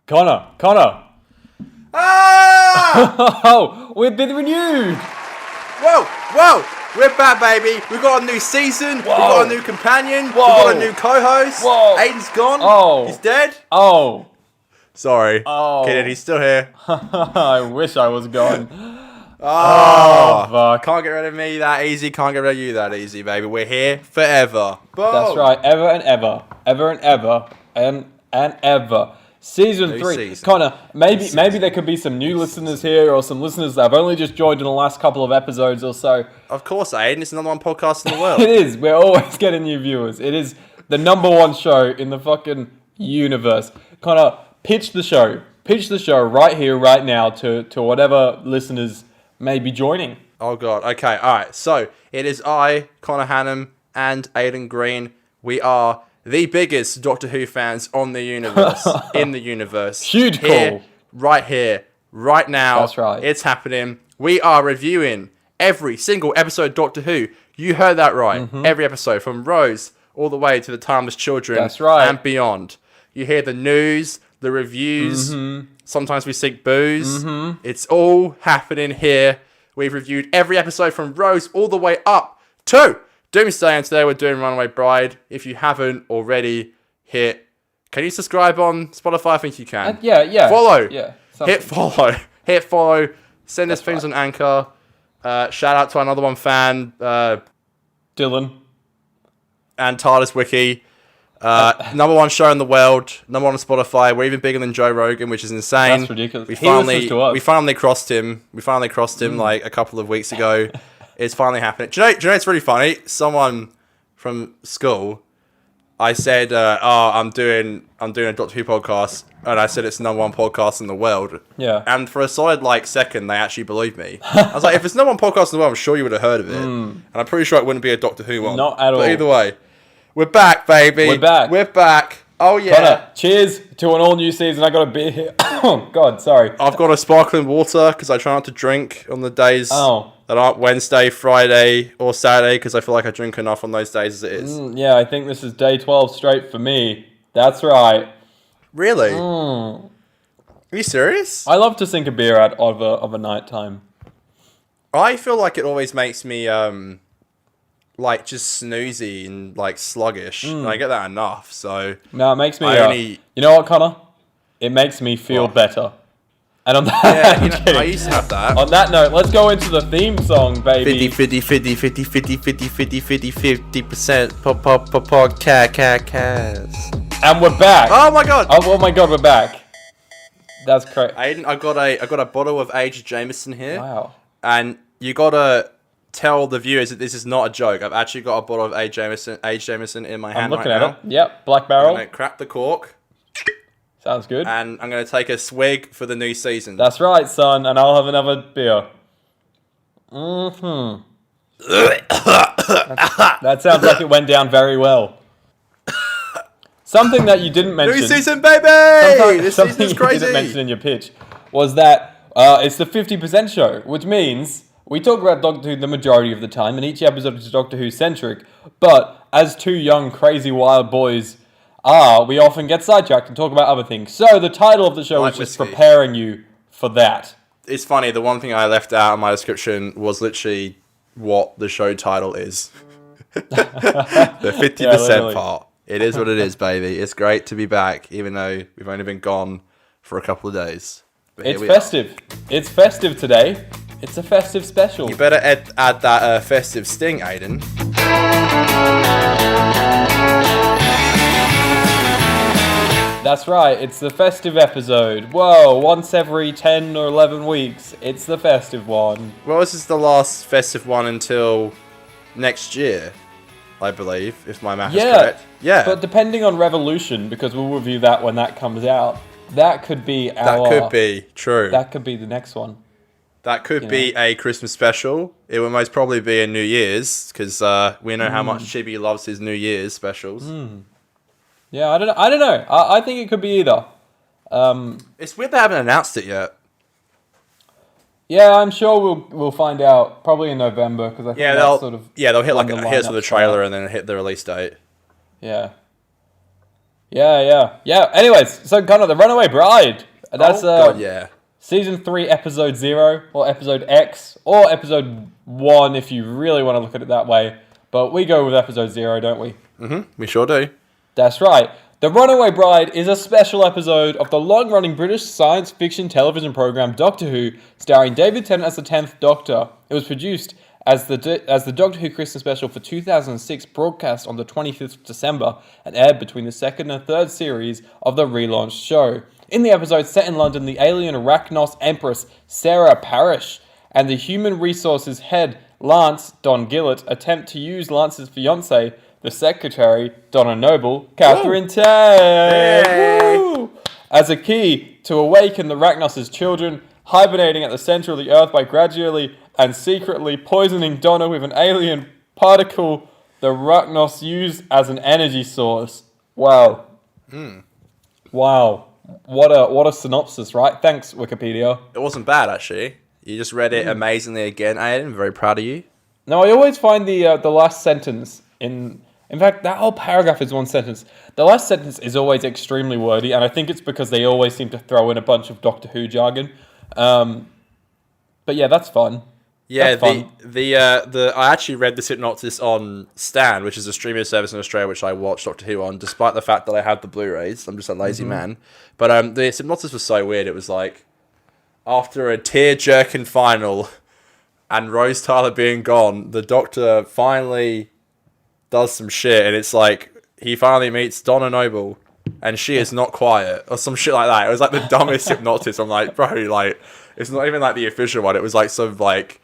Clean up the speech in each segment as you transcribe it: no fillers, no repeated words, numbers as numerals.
Connor. Ah! Oh, we've been renewed. Whoa! We're back, baby. We've got a new season. We've got a new companion. We've got a new co-host. Whoa. Aiden's gone. Oh. He's dead. Oh. Sorry. Oh. Kidding, he's still here. I wish I was gone. Oh, fuck. Can't get rid of me that easy. Can't get rid of you that easy, baby. We're here forever. Boom. That's right. Ever and ever. Ever and ever. And ever. Season 3. Season. Connor, maybe there could be some new listeners here or some listeners that have only just joined in the last couple of episodes or so. Of course, Aiden. It's the number one podcast in the world. It is. We're always getting new viewers. It is the number one show in the fucking universe. Connor, pitch the show. Pitch the show right here, right now to whatever listeners may be joining. Oh, God. Okay. All right. So, it is I, Connor Hannum, and Aiden Green. We are the biggest Doctor Who fans on the universe, in the universe. Huge here, call. right now. That's right. It's happening. We are reviewing every single episode of Doctor Who. You heard that right. Mm-hmm. Every episode, from Rose all the way to the Timeless Children. That's right. And beyond. You hear the news, the reviews. Mm-hmm. Sometimes we seek booze. Mm-hmm. It's all happening here. We've reviewed every episode from Rose all the way up to Doomsday, and today we're doing Runaway Bride. If you haven't already, can you subscribe on Spotify? I think you can. Yeah. Follow. Yeah. Hit follow. Send us things on Anchor. Shout out to our number one fan, Dylan. and TARDIS Wiki. Number one show in the world. Number one on Spotify. We're even bigger than Joe Rogan, which is insane. That's ridiculous. We listens to us. finally crossed him. Like a couple of weeks ago. It's finally happening. Do you know it's really funny? Someone from school, I said, I'm doing a Doctor Who podcast, and I said it's the number one podcast in the world. Yeah. And for a solid second, they actually believed me. I was like, if it's the number one podcast in the world, I'm sure you would have heard of it. And I'm pretty sure it wouldn't be a Doctor Who one. Not at all. But either way, we're back, baby. We're back. Oh yeah. Connor, cheers to an all new season. I got a beer here. Oh God, sorry. I've got a sparkling water because I try not to drink on the days that aren't Wednesday, Friday, or Saturday because I feel like I drink enough on those days as it is. Yeah, I think this is day 12 straight for me. That's right. Really? Are you serious? I love to sink a beer out of a night time. I feel like it always makes me just snoozy and sluggish. And I get that enough, so No, it makes me you know what, Connor? It makes me feel better. And on that I used to have that. On that note, let's go into the theme song, baby. 50% cas. And we're back. Oh my god. Oh my god, we're back. That's correct. Aiden, I got a bottle of aged Jameson here. Wow. And you gotta tell the viewers that this is not a joke. I've actually got a bottle of aged Jameson in my hand. I'm looking right at now. it. Yep, Black Barrel. I'm gonna crack the cork. Sounds good. And I'm gonna take a swig for the new season. That's right, son. And I'll have another beer. That sounds like it went down very well. Something that you didn't mention. New season, baby! This something season's crazy. you didn't mention in your pitch was that it's the 50% show, which means we talk about Doctor Who the majority of the time, and each episode is Doctor Who centric. But as two young, crazy, wild boys we often get sidetracked and talk about other things. So the title of the show is just preparing you for that. It's funny, the one thing I left out in my description was literally what the show title is. The 50% part. It is what it is, baby. It's great to be back, even though we've only been gone for a couple of days. But it's festive. It's festive today. It's a festive special. You better add that festive sting, Aiden. That's right, it's the festive episode. Whoa, once every 10 or 11 weeks, it's the festive one. Well, this is the last festive one until next year, I believe, if my math is correct. Yeah. But depending on Revolution, because we'll review that when that comes out, that could be That could be true. That could be the next one. That could be a Christmas special. It would most probably be a New Year's, because we know how much Chibi loves his New Year's specials. Yeah, I don't know. I think it could be either. It's weird they haven't announced it yet. Yeah, I'm sure we'll find out probably in November because I think that's sort of they'll hit when here's the the lineups trailer are. and then hit the release date. Yeah. Yeah. Anyways, so Connor, the Runaway Bride. That's God, yeah. season 3, episode 0, or episode X, or episode 1 if you really want to look at it that way. But we go with episode 0, don't we? We sure do. That's right. The Runaway Bride is a special episode of the long-running British science fiction television program Doctor Who, starring David Tennant as the 10th Doctor. It was produced as the Doctor Who Christmas special for 2006, broadcast on the 25th of December, and aired between the second and third series of the relaunched show. In the episode set in London, the alien Arachnos Empress, Sarah Parrish, and the human resources head, Lance, Don Gillett, attempt to use Lance's fiancée, the secretary, Donna Noble, Catherine Tate, woo, as a key to awaken the Arachnos' children, hibernating at the center of the Earth by gradually and secretly poisoning Donna with an alien particle the Arachnos use as an energy source. Wow. Wow. What a synopsis, right? Thanks, Wikipedia. It wasn't bad, actually. You just read it amazingly again. I am very proud of you. No, I always find the last sentence in fact, that whole paragraph is one sentence. The last sentence is always extremely wordy, and I think it's because they always seem to throw in a bunch of Doctor Who jargon. But yeah, that's fun. Yeah, that's fun. I actually read the synopsis on Stan, which is a streaming service in Australia, which I watched Doctor Who on, despite the fact that I have the Blu-rays. I'm just a lazy man. But the synopsis was so weird. It was like, after a tear-jerking final and Rose Tyler being gone, the Doctor finally does some shit, and it's like he finally meets Donna Noble, and she is not quiet, or some shit like that. It was like the dumbest synopsis. I'm like, bro, like it's not even like the official one. It was like some bloody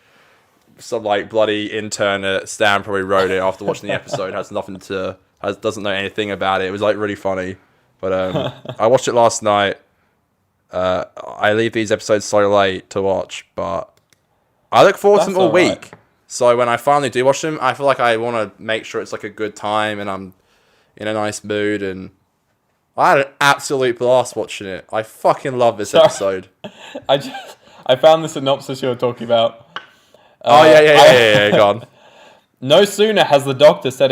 intern at Stan probably wrote it after watching the episode. Doesn't know anything about it. It was like really funny, but I watched it last night. I leave these episodes so late to watch, but I look forward to them all week. Right. So when I finally do watch them, I feel like I want to make sure it's like a good time and I'm in a nice mood. And I had an absolute blast watching it. I fucking love this episode. I found the synopsis you were talking about. Yeah, go on. No sooner has the Doctor said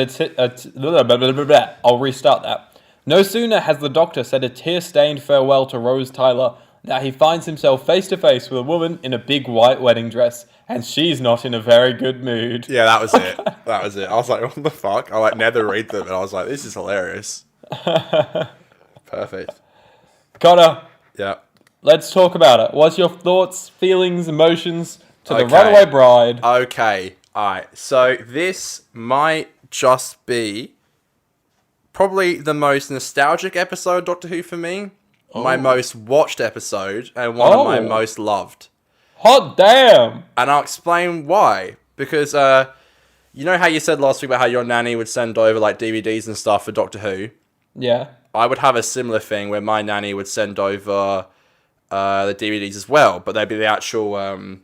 I'll restart that. No sooner has the Doctor said a tear-stained farewell to Rose Tyler that he finds himself face to face with a woman in a big white wedding dress, and she's not in a very good mood. Yeah, that was it. I was like, what the fuck? I like never read them, and I was like, this is hilarious. Perfect. Connor. Yeah. Let's talk about it. What's your thoughts, feelings, emotions to the Runaway Bride? Okay. Alright. So this might just be probably the most nostalgic episode of Doctor Who for me. My most watched episode and one of my most loved. Hot damn! And I'll explain why. Because you know how you said last week about how your nanny would send over like DVDs and stuff for Doctor Who? Yeah. I would have a similar thing where my nanny would send over the DVDs as well, but they'd be the actual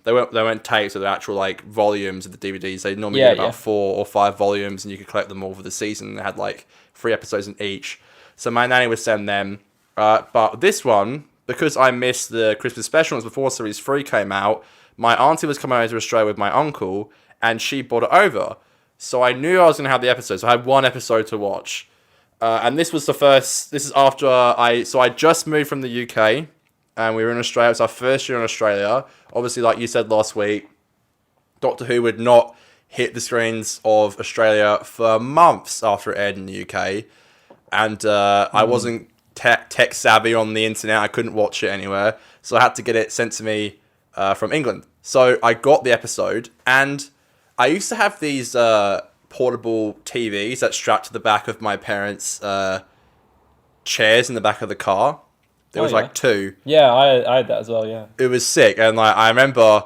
they weren't tapes, or the actual like volumes of the DVDs. They normally get about 4 or 5 volumes, and you could collect them all for the season. They had like 3 episodes in each. So my nanny would send them. But this one, because I missed the Christmas specials before Series 3 came out, my auntie was coming over to Australia with my uncle, and she brought it over. So I knew I was going to have the episode, so I had one episode to watch. And this is after I just moved from the UK, and we were in Australia. It was our first year in Australia. Obviously, like you said last week, Doctor Who would not hit the screens of Australia for months after it aired in the UK. And I wasn't tech savvy on the internet. I couldn't watch it anywhere, so I had to get it sent to me from England. So I got the episode, and I used to have these portable TVs that strapped to the back of my parents' chairs in the back of the car. There was like 2. Yeah, I had that as well. Yeah, it was sick, and like I remember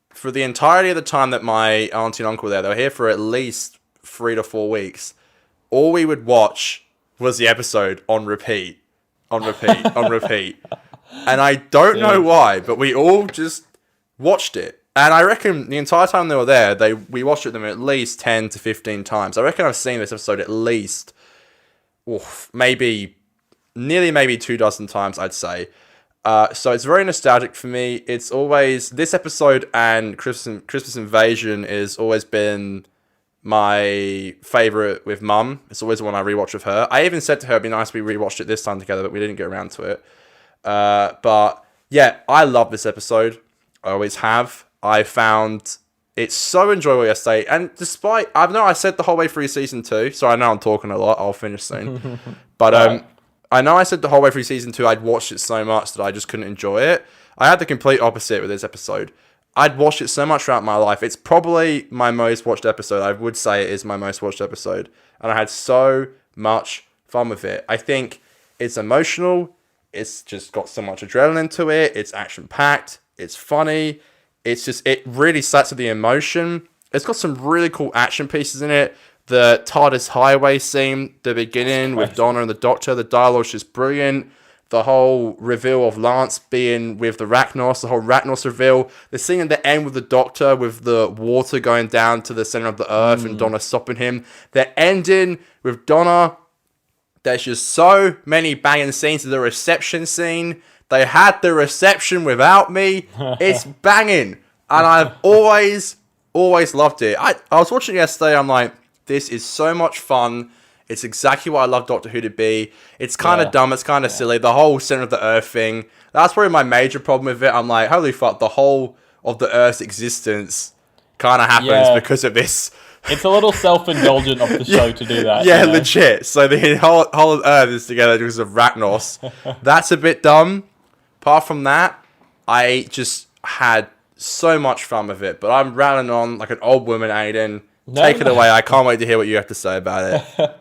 for the entirety of the time that my auntie and uncle were there, they were here for at least 3 to 4 weeks. All we would watch was the episode on repeat. On repeat. And I don't know why, but we all just watched it. And I reckon the entire time they were there, we watched it them at least 10 to 15 times. I reckon I've seen this episode at least, maybe 2 dozen times, I'd say. So it's very nostalgic for me. It's always, this episode and Christmas Invasion has always been my favorite with Mum. It's always the one I rewatch with her. I even said to her it'd be nice if we rewatched it this time together, but we didn't get around to it. But yeah, I love this episode. I always have. I found it so enjoyable yesterday, and despite I said the whole way through season 2, so I know I'm talking a lot. I'll finish soon, but I know I said the whole way through season 2 I'd watched it so much that I just couldn't enjoy it. I had the complete opposite with this episode. I'd watched it so much throughout my life. It's probably my most watched episode. I would say it is my most watched episode, and I had so much fun with it. I think it's emotional. It's just got so much adrenaline to it. It's action packed. It's funny. It really starts with the emotion. It's got some really cool action pieces in it. The TARDIS highway scene, the beginning with Donna and the Doctor, the dialogue's just brilliant. The whole reveal of Lance being with the Rachnos, the whole Rachnos reveal. The scene at the end with the Doctor, with the water going down to the center of the Earth and Donna stopping him. The ending with Donna. There's just so many banging scenes. The reception scene. They had the reception without me. It's banging. And I've always loved it. I was watching it yesterday. I'm like, this is so much fun. It's exactly what I love Doctor Who to be. It's kind of dumb. It's kind of silly. The whole center of the Earth thing. That's probably my major problem with it. I'm like, holy fuck, the whole of the Earth's existence kind of happens because of this. It's a little self-indulgent of the show to do that. Yeah, legit. So the whole of Earth is together because of Rachnos. That's a bit dumb. Apart from that, I just had so much fun with it. But I'm rattling on like an old woman, Aiden. Take it away. I can't wait to hear what you have to say about it.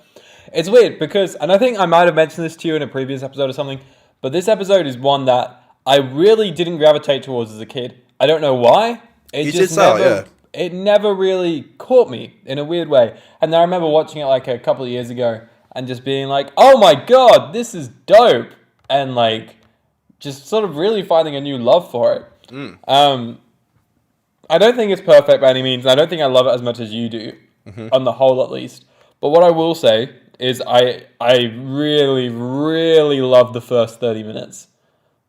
It's weird because, and I think I might have mentioned this to you in a previous episode or something, but this episode is one that I really didn't gravitate towards as a kid. I don't know why. It never really caught me in a weird way. And I remember watching it like a couple of years ago and just being like, oh my god, this is dope. And like, just sort of really finding a new love for it. I don't think it's perfect by any means. I don't think I love it as much as you do, on the whole at least. But what I will say is I really, really love the first 30 minutes.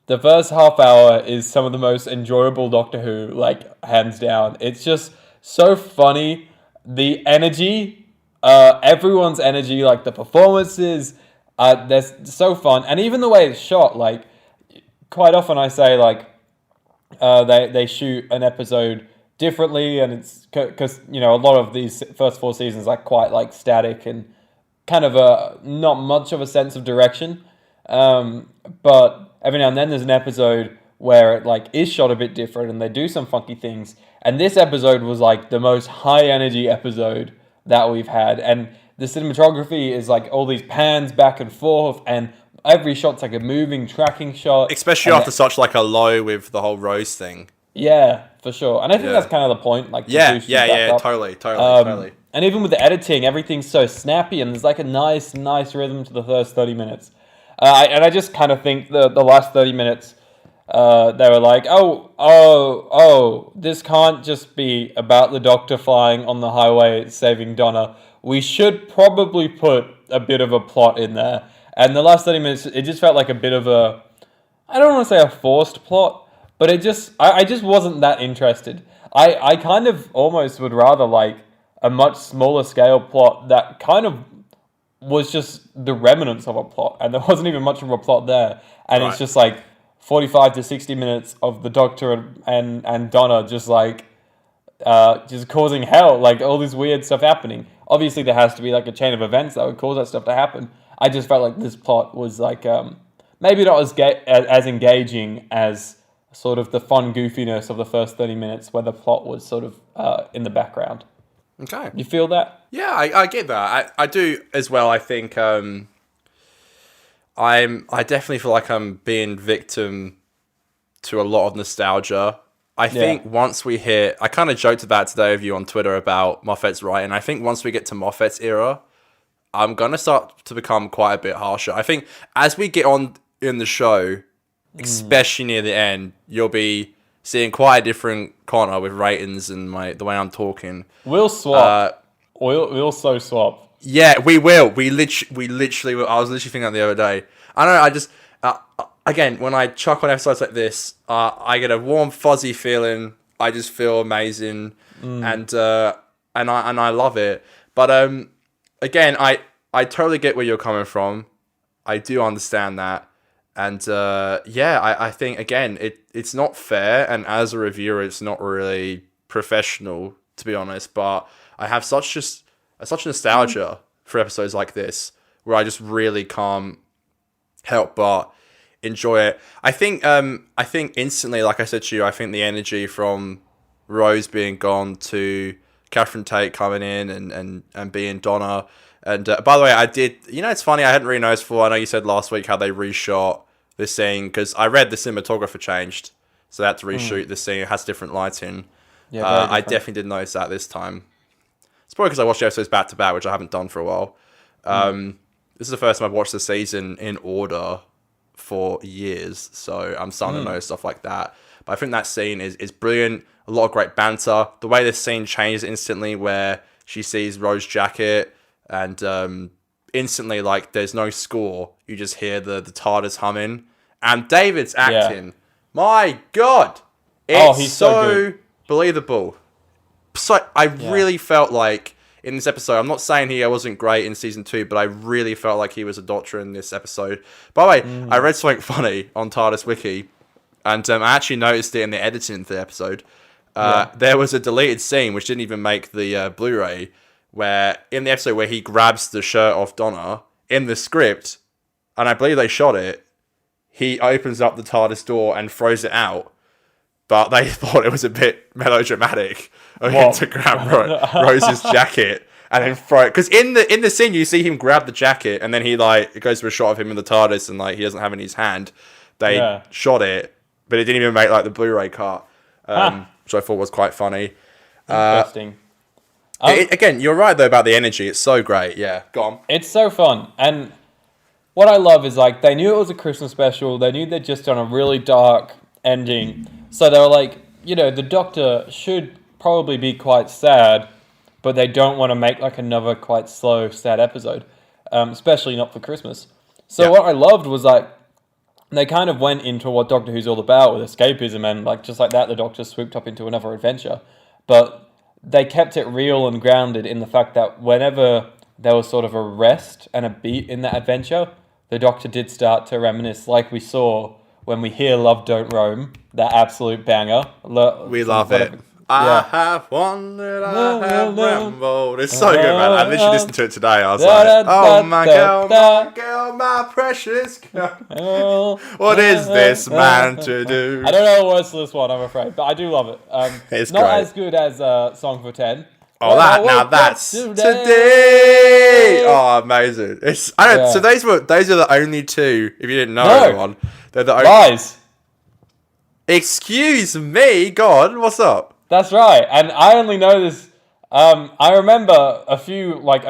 The first half hour is some of the most enjoyable Doctor Who, like, hands down. It's just so funny. The energy, everyone's energy, like the performances, they're so fun. And even the way it's shot, like, quite often I say, like, they shoot an episode differently, and it's because, you know, a lot of these first 4 seasons are quite, like, static and kind of not much of a sense of direction. But every now and then there's an episode where it, like, is shot a bit different and they do some funky things. And this episode was, like, the most high-energy episode that we've had. And the cinematography is, like, all these pans back and forth, and every shot's, like, a moving tracking shot. Especially after such, like, a low with the whole Rose thing. Yeah, for sure. And I think that's kind of the point. Like, totally. And even with the editing, everything's so snappy, and there's, like, a nice rhythm to the first 30 minutes. And I just kind of think the last 30 minutes, they were like, this can't just be about the Doctor flying on the highway saving Donna. We should probably put a bit of a plot in there. And the last 30 minutes, it just felt like a bit of a, I don't want to say a forced plot, but I just wasn't that interested. I kind of almost would rather like a much smaller scale plot that kind of was just the remnants of a plot, and there wasn't even much of a plot there. And It's just like 45 to 60 minutes of the Doctor and Donna just like just causing hell, like all this weird stuff happening. Obviously there has to be like a chain of events that would cause that stuff to happen. I just felt like this plot was like maybe not as engaging as sort of the fun goofiness of the first 30 minutes where the plot was sort of in the background. Okay. You feel that? Yeah, I get that. I do as well. I think I definitely feel like I'm being victim to a lot of nostalgia. I think once we hit, I kind of joked about today with you on Twitter about Moffat's writing. I think once we get to Moffat's era, I'm going to start to become quite a bit harsher. I think as we get on in the show, especially near the end, you'll be seeing quite a different Connor with ratings and the way I'm talking. We'll swap. We'll so swap. Yeah, we will. We literally will. I was literally thinking that the other day. I don't know, I just, again, when I chuck on episodes like this, I get a warm, fuzzy feeling. I just feel amazing. And and I love it. But again, I totally get where you're coming from. I do understand that. And I think again it's not fair, and as a reviewer it's not really professional, to be honest, but I have such nostalgia for episodes like this where I just really can't help but enjoy it. I think instantly, like I said to you, I think the energy from Rose being gone to Catherine Tate coming in and being Donna. And by the way, I did, it's funny, I hadn't really noticed before. I know you said last week how they reshot this scene, because I read the cinematographer changed, so they had to reshoot the scene. It has different lighting. Yeah, I definitely did notice that this time. It's probably because I watched the episodes back to back, which I haven't done for a while. This is the first time I've watched the season in order for years, so I'm starting to notice stuff like that. But I think that scene is brilliant. A lot of great banter. The way this scene changes instantly, where she sees Rose's jacket, and instantly, like, there's no score. You just hear the TARDIS humming. And David's acting. My God. He's so good. Believable. So I really felt like in this episode, I'm not saying he wasn't great in season 2, but I really felt like he was a doctor in this episode. By the way, I read something funny on TARDIS Wiki, and I actually noticed it in the editing for the episode. There was a deleted scene, which didn't even make the Blu-ray, where in the episode where he grabs the shirt off Donna, in the script, and I believe they shot it, he opens up the TARDIS door and throws it out. But they thought it was a bit melodramatic of him to grab Rose's jacket and then throw it. Because in the scene, you see him grab the jacket, and then it goes to a shot of him in the TARDIS, and he doesn't have it in his hand. They shot it, but it didn't even make the Blu-ray cut, which I thought was quite funny. Interesting. Again, you're right though about the energy. It's so great. Yeah, go on. It's so fun, and what I love is they knew it was a Christmas special. They knew they'd just done a really dark ending, so they were like, the Doctor should probably be quite sad, but they don't want to make another quite slow, sad episode, especially not for Christmas. So what I loved was they kind of went into what Doctor Who's all about with escapism, and just like that, the Doctor swooped up into another adventure, but they kept it real and grounded in the fact that whenever there was sort of a rest and a beat in that adventure, the Doctor did start to reminisce, like we saw when we hear Love Don't Roam, that absolute banger. We love it. I have wandered, I have rambled. It's so good, man. I literally listened to it today. I was like, oh, my girl, my precious girl. What is this man to do? I don't know the words to this one, I'm afraid, but I do love it. It's not great. as good as Song for 10. Oh, that's today. Oh, amazing! So those are the only two. If you didn't know, everyone, they're the only. Lies. Excuse me, God, what's up? That's right, and I only know this. I remember a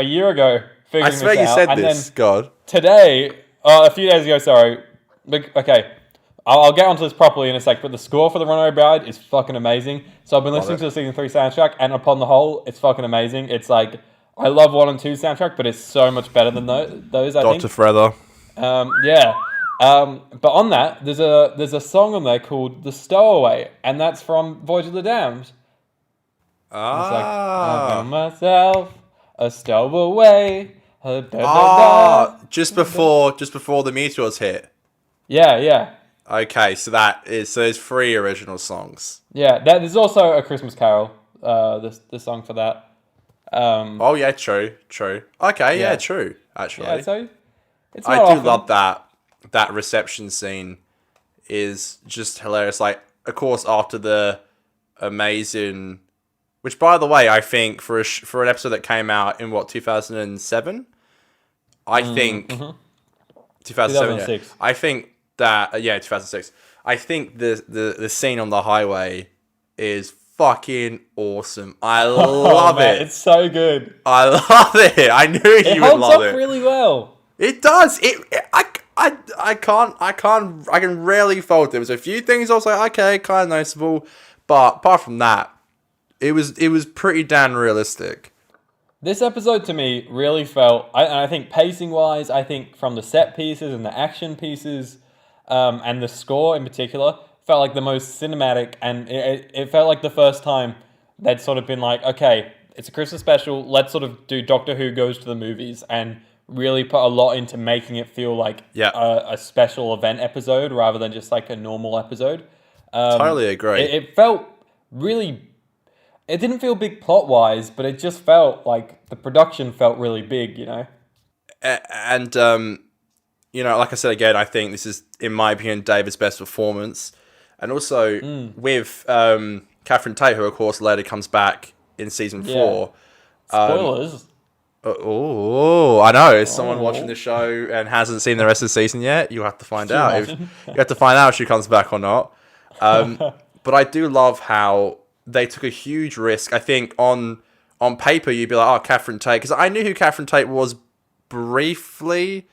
year ago figuring this out. I swear you said and this, then God. Today, a few days ago, sorry. Okay. I'll get onto this properly in a sec, but the score for The Runaway Bride is fucking amazing. So I've been listening to the Season 3 soundtrack, and upon the whole, it's fucking amazing. It's I love 1 and 2 soundtrack, but it's so much better than those, I think. Dr. Feather. But on that, there's a song on there called The Stowaway, and that's from Voyage of the Damned. I found myself a stowaway. Just before the meteors hit. Yeah. Okay, so there's 3 original songs. Yeah, there's also a Christmas Carol. The song for that. Oh yeah, true. Okay, yeah, true. Actually, yeah, so it's I not do often. love that reception scene. Is just hilarious. Of course, after the amazing, which by the way, I think for an episode that came out in 2007, I think 2007. 2006. Yeah. I think that 2006. I think the scene on the highway is fucking awesome. I love it. It's so good. I love it. I knew you would love it. It holds up really well. It does. I can rarely fault it. There was a few things I was like, okay, kind of noticeable, but apart from that, it was pretty damn realistic. This episode to me really felt, I think pacing wise, I think from the set pieces and the action pieces, and the score in particular, felt like the most cinematic, and it felt like the first time they'd sort of been like, okay, it's a Christmas special. Let's sort of do Doctor Who Goes to the Movies and really put a lot into making it feel like a special event episode rather than just like a normal episode. Totally agree. It felt really... It didn't feel big plot-wise, but it just felt like the production felt really big, you know? And, you know, like I said again, I think this is, in my opinion, David's best performance. And also with Catherine Tate, who, of course, later comes back in season 4. Spoilers. Oh, I know. Is someone watching the show and hasn't seen the rest of the season yet? You have to find out. You have to find out if she comes back or not. But I do love how they took a huge risk. I think on paper, you'd be like, oh, Catherine Tate. Because I knew who Catherine Tate was briefly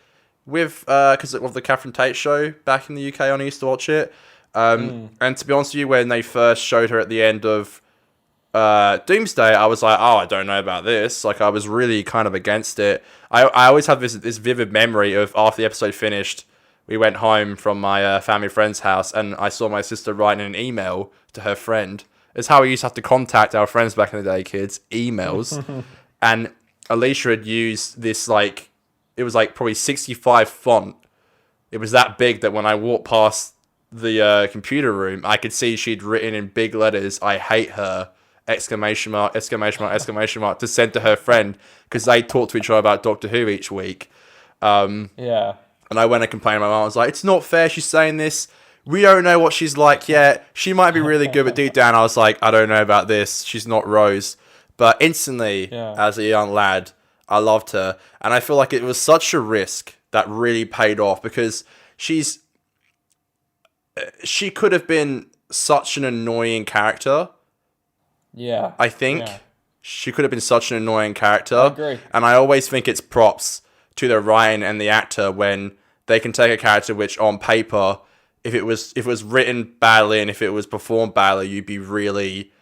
with because of the Catherine Tate show back in the UK. I used to watch it. And to be honest with you, when they first showed her at the end of Doomsday, I was like, oh, I don't know about this. Like, I was really kind of against it. I always have this vivid memory of after the episode finished, we went home from my family friend's house and I saw my sister writing an email to her friend. It's how we used to have to contact our friends back in the day, kids. Emails. And Alicia had used this, like, it was like probably 65 font. It was that big that when I walked past the computer room, I could see she'd written in big letters, I hate her, exclamation mark, exclamation mark, exclamation mark, to send to her friend because they talk to each other about Doctor Who each week. And I went and complained to my mum. I was like, it's not fair she's saying this. We don't know what she's like yet. She might be really good, but deep down I was like, I don't know about this. She's not Rose. But instantly, as a young lad, I loved her. And I feel like it was such a risk that really paid off because she could have been such an annoying character. Yeah. I think she could have been such an annoying character. I agree. And I always think it's props to the writing and the actor when they can take a character which on paper, if it was written badly and if it was performed badly, you'd be really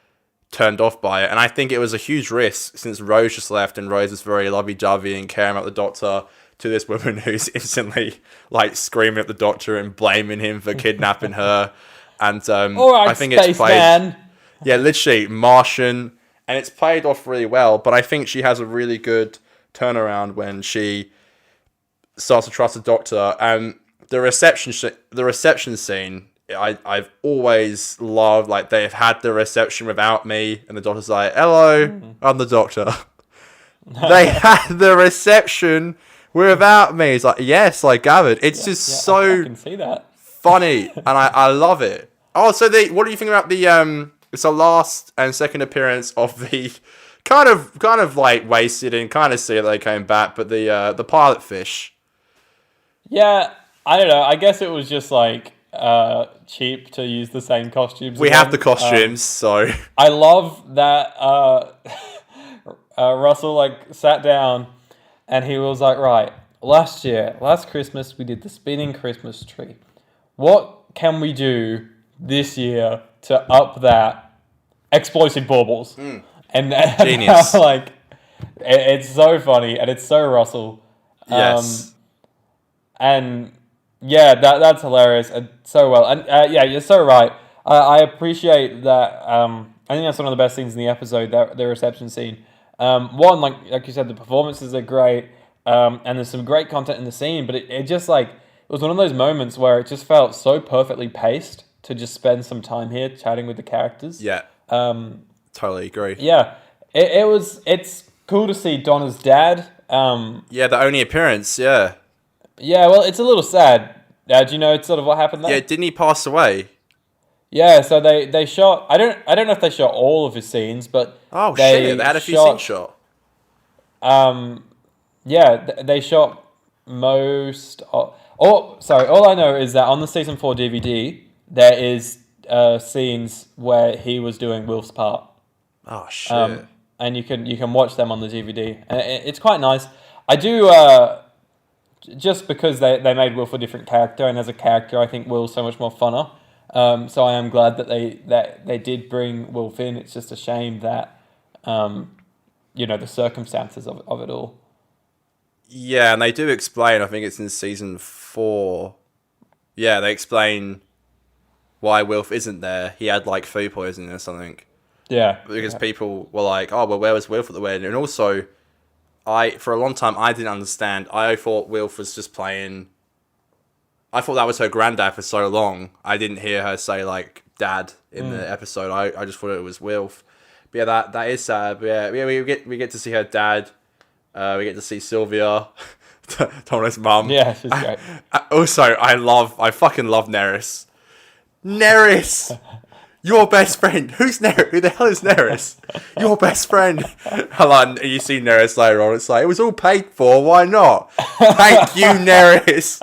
turned off by it. And I think it was a huge risk since Rose just left and Rose is very lovey-dovey and caring about the Doctor to this woman who's instantly like screaming at the Doctor and blaming him for kidnapping her. And all right, I think it's played... Man. Yeah, literally, Martian. And it's played off really well, but I think she has a really good turnaround when she starts to trust the Doctor. And the reception scene, I've always loved. Like, they've had the reception without me, and the Doctor's like, hello, I'm the Doctor. They had the reception without me. It's like, yes, I gathered. It's so I can see that. funny, and I love it. Oh, so what do you think about the it's the last and second appearance of the kind of like wasted and kind of see that they came back, but the pilot fish. Yeah, I don't know. I guess it was just like cheap to use the same costumes. We again. have the costumes, so I love that Russell like sat down and he was like, right, last Christmas we did the spinning Christmas tree. What can we do this year to up that? Explosive baubles. And genius. Like, it's so funny and it's so Russell. Yes. And yeah, that's hilarious and so well. And yeah, you're so right. I appreciate that. I think that's one of the best things in the episode, the reception scene. One, like you said, the performances are great, and there's some great content in the scene. But it just like it was one of those moments where it just felt so perfectly paced to just spend some time here chatting with the characters. Yeah. Totally agree. Yeah, it's cool to see Donna's dad. Yeah, the only appearance. Yeah. Yeah, well, it's a little sad. Do you know sort of what happened there? Yeah, didn't he pass away? Yeah, so they shot. I don't know if they shot all of his scenes, but they had a few scenes shot. Yeah, they shot most. All I know is that on the season 4 DVD there is scenes where he was doing Wilf's part. Oh shit! And you can watch them on the DVD, and it's quite nice. I do. Just because they made Wilf a different character, and as a character, I think Will's so much more funner. So I am glad that they did bring Wilf in. It's just a shame that, the circumstances of it all. Yeah, and they do explain. I think it's in season 4. Yeah, they explain why Wilf isn't there. He had like food poisoning or something. Yeah. because people were like, "Oh, well, where was Wilf at the wedding?" And also, for a long time, I didn't understand. I thought Wilf was just playing. I thought that was her granddad for so long. I didn't hear her say like dad in the episode. I just thought it was Wilf. But yeah, that is sad. But yeah, we get to see her dad. We get to see Sylvia, Donna's mum. Yeah, she's great. Also, I fucking love Neris. Neris, your best friend. Who's Neris? Who the hell is Neris? Your best friend. And you see Neris later on. It's like, it was all paid for. Why not? Thank you, Neris.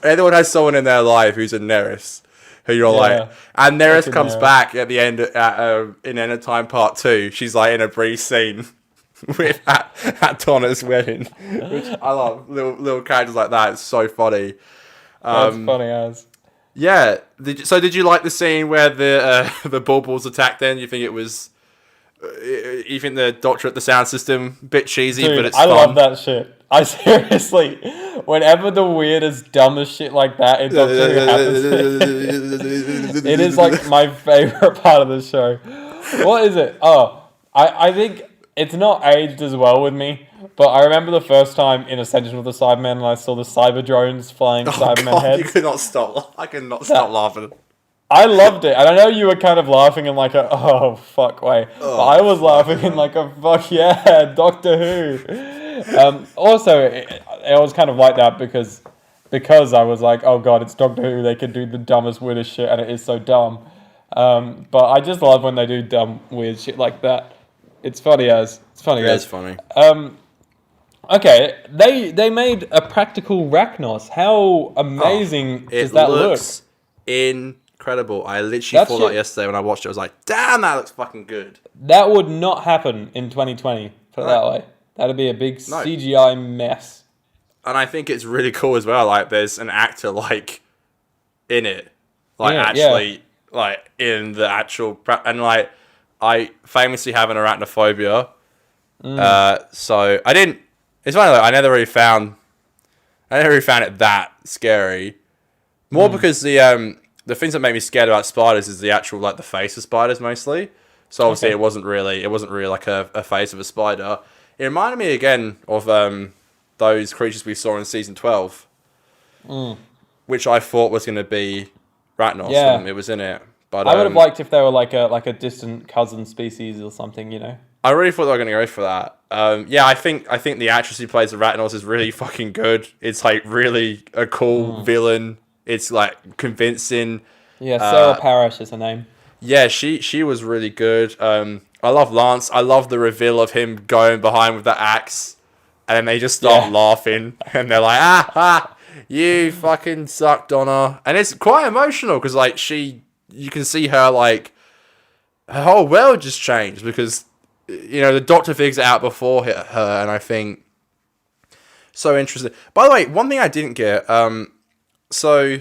Everyone has someone in their life who's a Neris. Who you're like, and Neris comes back at the end in End of Time Part 2. She's like in a brief scene with at Donna's wedding, which I love. Little characters like that. It's so funny. That's funny as. Yeah. Did you like the scene where the Bulbuls attacked? Then you think it was? You think the Doctor at the sound system a bit cheesy, Dude, but it's I fun. love that shit. I seriously, whenever the weirdest, dumbest shit like that in Doctor Who happens, it is like my favorite part of the show. What is it? Oh, I think it's not aged as well with me, but I remember the first time in Ascension of the Cybermen and I saw the cyber drones flying Cybermen heads. You could not stop. I could not stop laughing. I loved it, and I know you were kind of laughing in like a oh fuck way, but I was laughing in like a fuck yeah, Doctor Who. Also, it was kind of like that because I was like, oh god, it's Doctor Who. They can do the dumbest, weirdest shit, and it is so dumb. But I just love when they do dumb, weird shit like that. It's funny as. It is funny. Okay, they made a practical Rachnos. How amazing does that look? Incredible. I literally thought that yesterday when I watched it. I was like, damn, that looks fucking good. That would not happen in 2020, put it that way. That'd be a big CGI mess. And I think it's really cool as well. Like, there's an actor, like, in it. Like, like, in the actual... And, like, I famously have an arachnophobia. So, I didn't... It's funny, like, I never really found it that scary. More because the things that make me scared about spiders is the actual, like, the face of spiders, mostly. So, obviously, it wasn't really, like, a face of a spider. It reminded me, again, of those creatures we saw in Season 12. Which I thought was going to be Rachnos when it was in it. But I would have liked if they were, like a distant cousin species or something, you know? I really thought they were going to go for that. I think the actress who plays the Rachnos is really fucking good. It's, like, really a cool villain. It's, like, convincing. Yeah, Sarah Parrish is her name. Yeah, she was really good. I love Lance. I love the reveal of him going behind with the axe. And then they just start laughing. And they're like, you fucking suck, Donna. And it's quite emotional because, like, you can see her, like, her whole world just changed because, you know, the Doctor figures it out before her. And I think, so interesting. By the way, one thing I didn't get, so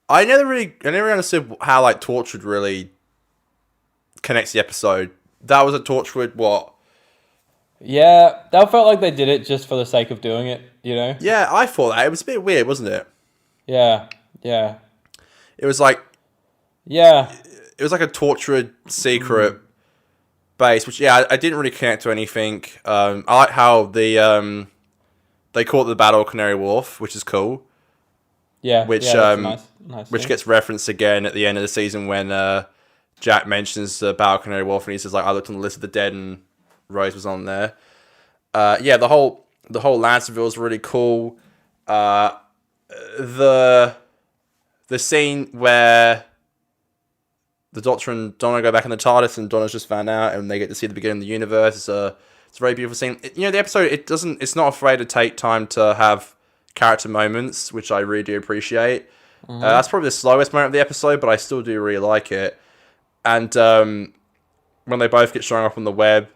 I never really understood how, like, Torchwood really connects the episode. That was a Torchwood, what? Yeah, that felt like they did it just for the sake of doing it, you know? Yeah, I thought that. It was a bit weird, wasn't it? Yeah. It was like... Yeah. It was like a Torchwood secret base, which, I didn't really connect to anything. I like how they call it the Battle of Canary Wharf, which is cool. Yeah, which nice which thing. gets referenced again at the end of the season when Jack mentions the Battle of Canary Wharf and he says, like, I looked on the list of the dead and Rose was on there. The whole Lance reveal is really cool. The scene where the Doctor and Donna go back in the TARDIS and Donna's just found out and they get to see the beginning of the universe. It's a very beautiful scene. The episode, it's not afraid to take time to have character moments, which I really do appreciate. That's probably the slowest moment of the episode, but I still do really like it. And when they both get showing up on the web,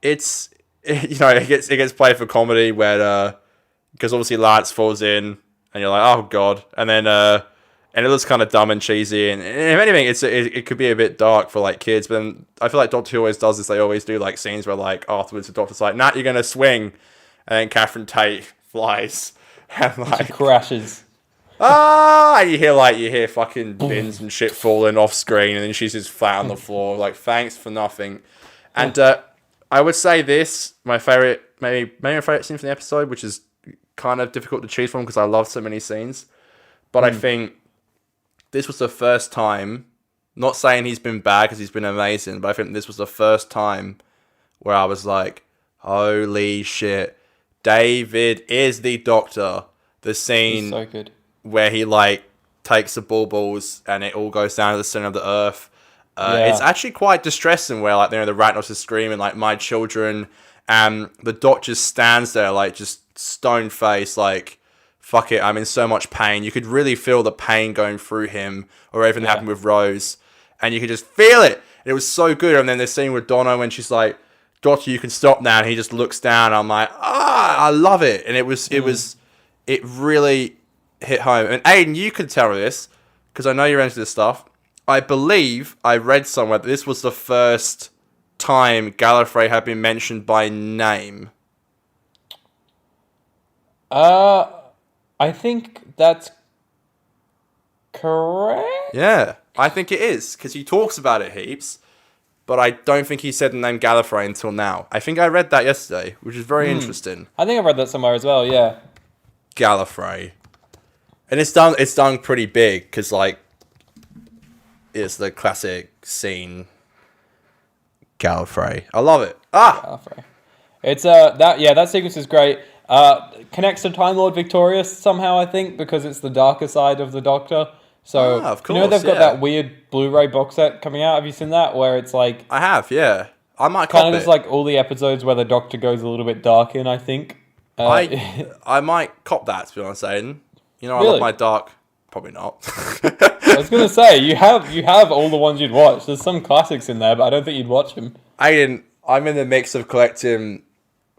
it gets played for comedy where because obviously Lance falls in and you're like, oh god, and then and it looks kind of dumb and cheesy, and if anything, it could be a bit dark for, like, kids. But then I feel like Doctor Who always does this. They always do, like, scenes where, like, afterwards the Doctor's like, nah, you're gonna swing, and then Catherine Tate flies and, like, she crashes. And you hear fucking bins and shit falling off screen, and then she's just flat on the floor, like, thanks for nothing. And I would say this, my favorite, maybe my favorite scene from the episode, which is kind of difficult to choose from because I love so many scenes. But I think this was the first time, not saying he's been bad because he's been amazing, but I think this was the first time where I was like, holy shit, David is the Doctor. The scene so good. where he like takes the balls and it all goes down to the center of the earth. It's actually quite distressing where like, the Ratnos is screaming like, my children, and the Doc just stands there like just stone faced, like, fuck it, I'm in so much pain. You could really feel the pain going through him, or everything that happened with Rose, and you could just feel it. It was so good. And then the scene with Donna when she's like, Doctor, you can stop now, and he just looks down. I'm like, I love it. And it really hit home. And Aiden, you can tell me this, because I know you're into this stuff. I believe I read somewhere that this was the first time Gallifrey had been mentioned by name. I think that's correct. Yeah, I think it is, because he talks about it heaps, but I don't think he said the name Gallifrey until now. I think I read that yesterday, which is very interesting. I think I read that somewhere as well, yeah. Gallifrey. And it's done pretty big, because, like, it's the classic scene. Gallifrey. I love it. Gallifrey. It's that sequence is great. Connects to Time Lord Victorious somehow, I think, because it's the darker side of the Doctor. So of course, they've got that weird Blu-ray box set coming out. Have you seen that? Where it's like I have, yeah. I might cop kind of just like all the episodes where the Doctor goes a little bit dark in. I think I might cop that, to be honest, Aiden. You know, I Really? love my dark. Probably not. I was gonna say you have all the ones you'd watch. There's some classics in there, but I don't think you'd watch them. Aiden, I'm in the mix of collecting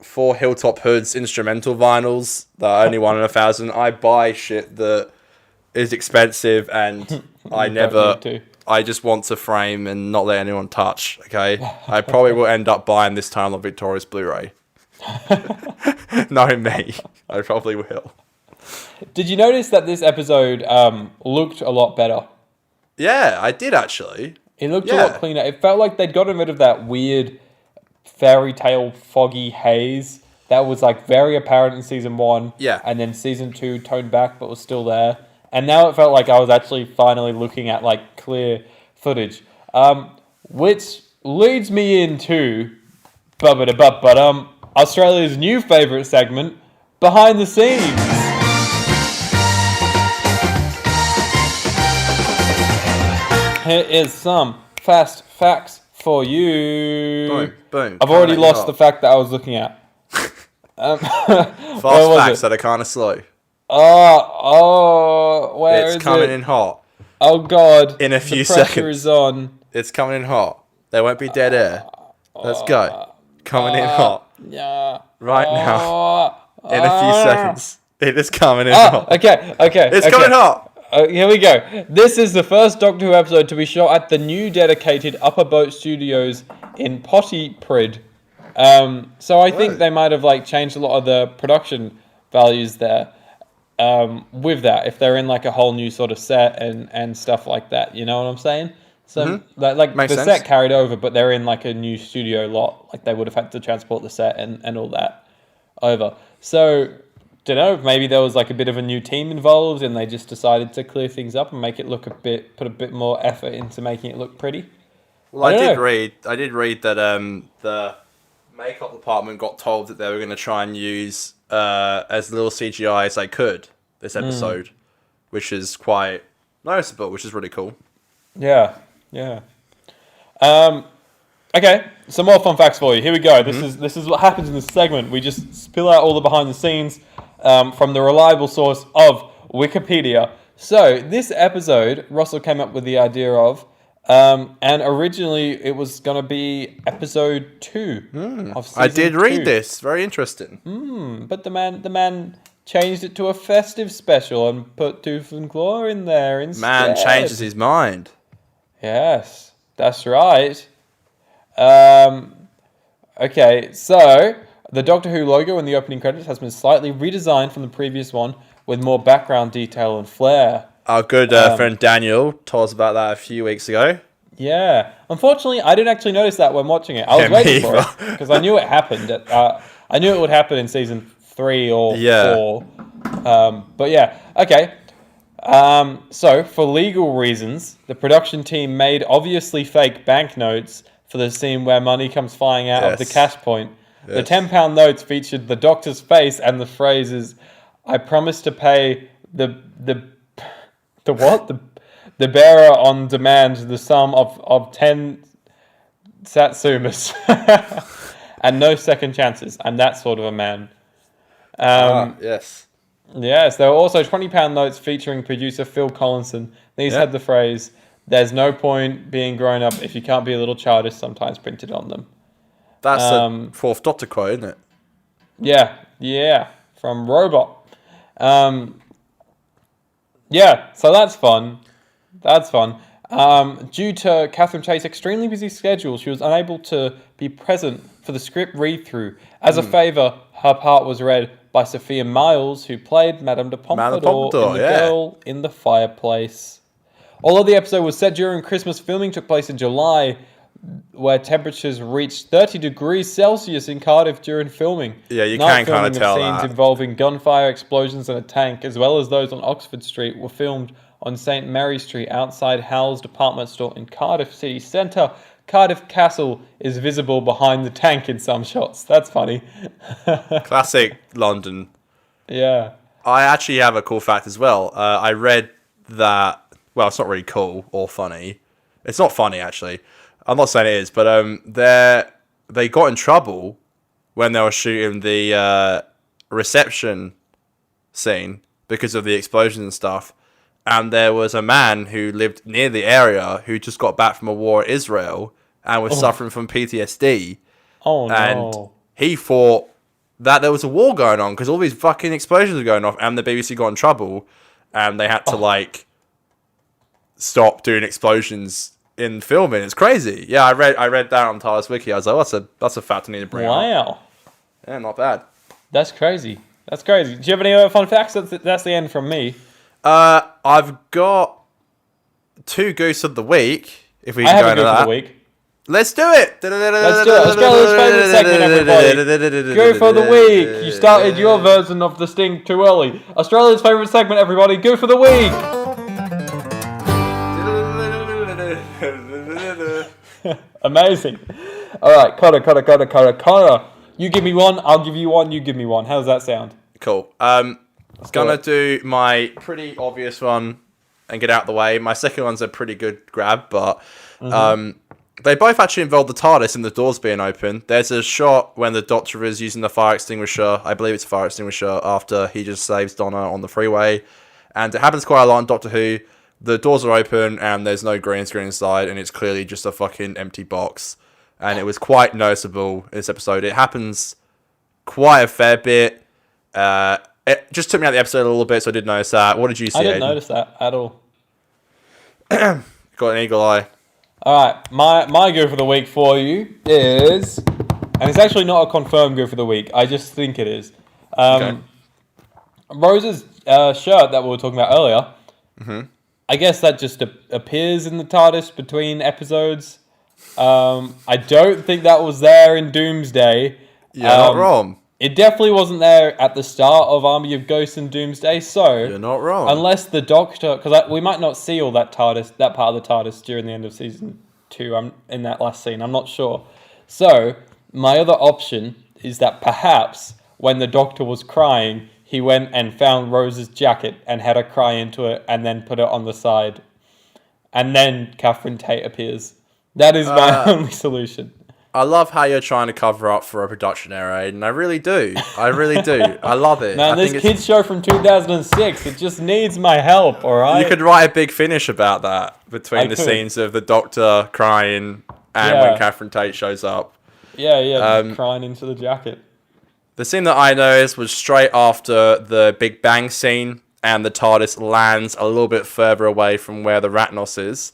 4 Hilltop Hoods instrumental vinyls that are only 1 in 1,000. I buy shit that is expensive, and I just want to frame and not let anyone touch, okay? I probably will end up buying this Time Lord Victorious Blu-ray. Knowing me, I probably will. Did you notice that this episode looked a lot better? Yeah, I did actually. It looked a lot cleaner. It felt like they'd gotten rid of that weird fairy tale foggy haze that was like very apparent in season 1. Yeah. And then season 2 toned back but was still there. And now it felt like I was actually finally looking at like clear footage. Which leads me into Australia's new favourite segment, Behind the Scenes. Here is some fast facts for you. Boom, boom. I've already lost the fact that I was looking at. Fast facts that are kind of slow. Where is it? It's coming in hot. Oh God! In a few the pressure seconds. is on. It's coming in hot. There won't be dead air. Let's go. Coming in hot. Yeah. Right now. In a few seconds. It is coming in hot. Okay. It's coming hot. Here we go. This is the first Doctor Who episode to be shot at the new dedicated Upper Boat Studios in Pontypridd. So I think they might have like changed a lot of the production values there. With that, if they're in like a whole new sort of set and stuff like that, you know what I'm saying? So like Makes the sense. set carried over, but they're in like a new studio lot. Like they would have had to transport the set and all that over. So don't know. Maybe there was like a bit of a new team involved, and they just decided to clear things up and make it look put a bit more effort into making it look pretty. Well, I did read that the makeup department got told that they were going to try and use as little CGI as they could this episode, which is quite noticeable, which is really cool. Yeah. Okay, some more fun facts for you. Here we go. This is what happens in this segment. We just spill out all the behind the scenes from the reliable source of Wikipedia. So this episode, Russell came up with the idea of, and originally it was going to be episode 2 of season I did 2. read this. Very interesting. But the man changed it to a festive special and put Tooth and Claw in there instead. Man changes his mind. Yes, that's right. Okay, so the Doctor Who logo in the opening credits has been slightly redesigned from the previous one, with more background detail and flair. Our good friend Daniel told us about that a few weeks ago. Yeah. Unfortunately, I didn't actually notice that when watching it. I was waiting for it because I knew it happened. I knew it would happen in season 3 or 4. But yeah, okay. So, for legal reasons, the production team made obviously fake banknotes for the scene where money comes flying out of the cash point. The £10 notes featured the Doctor's face and the phrases, "I promise to pay the what? The bearer on demand the sum of 10 satsumas and no second chances. I'm that sort of a man." Yes. Yes, there were also £20 notes featuring producer Phil Collinson. These had the phrase, "There's no point being grown up if you can't be a little childish," sometimes printed on them. That's the fourth Doctor quote, isn't it? Yeah, from Robot. Yeah, so that's fun. Due to Catherine Tate's extremely busy schedule, she was unable to be present for the script read-through. As a favour, her part was read by Sophia Miles, who played Madame de Pompadour in The Girl in the Fireplace. Although the episode was set during Christmas, filming took place in July, where temperatures reached 30 degrees Celsius in Cardiff during filming. Yeah, you can kind of tell scenes involving gunfire, explosions and a tank, as well as those on Oxford Street, were filmed on St Mary Street outside Howell's department store in Cardiff city centre. Cardiff Castle is visible behind the tank in some shots. That's funny. Classic London. Yeah. I actually have a cool fact as well. I read that... Well, it's not really cool or funny. It's not funny, actually. I'm not saying it is, but they got in trouble when they were shooting the reception scene because of the explosions and stuff. And there was a man who lived near the area who just got back from a war in Israel and was suffering from PTSD. Oh, no. And he thought that there was a war going on because all these fucking explosions were going off, and the BBC got in trouble and they had to, stop doing explosions in filming. It's crazy. Yeah, I read that on TARDIS Wiki. I was like, that's a fact I need to bring up. Wow. Yeah, not bad. That's crazy. Do you have any other fun facts? That's the end from me. I've got 2 Goose of the Week. If we can go into that. Of the week. Let's do it. Let's do it. Australia's favourite segment, everybody. Go for the week. You started your version of the sting too early. Australia's favourite segment, everybody. Go for the week. Amazing. All right, Connor. You give me one, I'll give you one, you give me one. How does that sound? Cool. Gonna do my pretty obvious one and get out of the way. My second one's a pretty good grab, but they both actually involve the TARDIS and the doors being open. There's a shot when the Doctor is using the fire extinguisher. I believe it's a fire extinguisher after he just saves Donna on the freeway. And it happens quite a lot in Doctor Who. The doors are open and there's no green screen inside, and it's clearly just a fucking empty box. And it was quite noticeable in this episode. It happens quite a fair bit. It just took me out of the episode a little bit, so I did notice that. What did you see, I didn't Aiden? notice that at all. Got an eagle eye. All right, my go for the week for you is, and it's actually not a confirmed go for the week. I just think it is. Okay. Rose's shirt that we were talking about earlier. Mm-hmm. I guess that just appears in the TARDIS between episodes. I don't think that was there in Doomsday. You're not wrong. It definitely wasn't there at the start of Army of Ghosts and Doomsday, so... You're not wrong. Unless the Doctor... Because we might not see all that part of the TARDIS during the end of Season 2 in that last scene. I'm not sure. So, my other option is that perhaps when the Doctor was crying, he went and found Rose's jacket and had her cry into it and then put it on the side. And then Catherine Tate appears. That is my only solution. I love how you're trying to cover up for a production error, Aiden. I really do. I love it. Man, this kids show from 2006, it just needs my help, alright? You could write a big finish about that between the scenes of the Doctor crying and when Catherine Tate shows up. Yeah, crying into the jacket. The scene that I noticed was straight after the Big Bang scene, and the TARDIS lands a little bit further away from where the Ratnos is.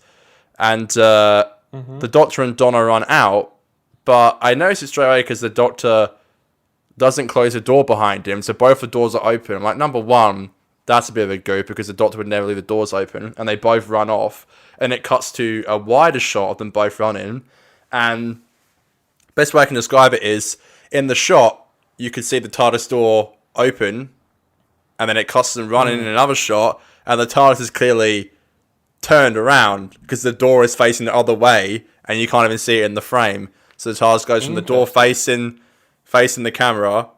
And the Doctor and Donna run out. But I noticed it straight away because the Doctor doesn't close the door behind him, so both the doors are open. I'm like, number one, That's a bit of a goof because the Doctor would never leave the doors open, and they both run off, and it cuts to a wider shot of them both running, and best way I can describe it is, in the shot, you could see the TARDIS door open, and then it cuts them running in another shot, and the TARDIS is clearly turned around because the door is facing the other way, and you can't even see it in the frame. So the TARDIS goes from the door facing the camera,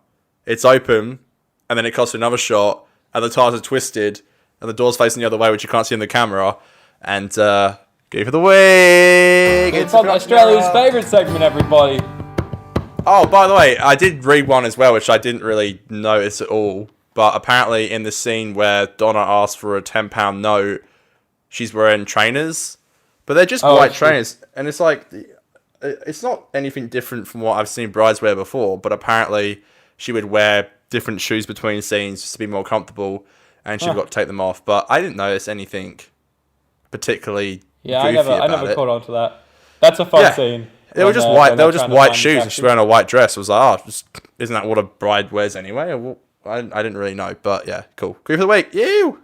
it's open, and then it cuts to another shot, and the TARDIS is twisted, and the door's facing the other way, which you can't see in the camera, and give for the week! It's Australia's favourite segment, everybody. Oh, by the way, I did read one as well, which I didn't really notice at all, but apparently in the scene where Donna asks for a £10 note, she's wearing trainers, but they're just white trainers, and it's like, it's not anything different from what I've seen brides wear before, but apparently she would wear different shoes between scenes just to be more comfortable, and she'd got to take them off, but I didn't notice anything particularly goofy I about never it. caught on to that. That's a fun scene. They were just white. They were just white shoes, and she's wearing a white dress. I was like, isn't that what a bride wears anyway? I didn't really know, but yeah, cool. Goof of the week, you.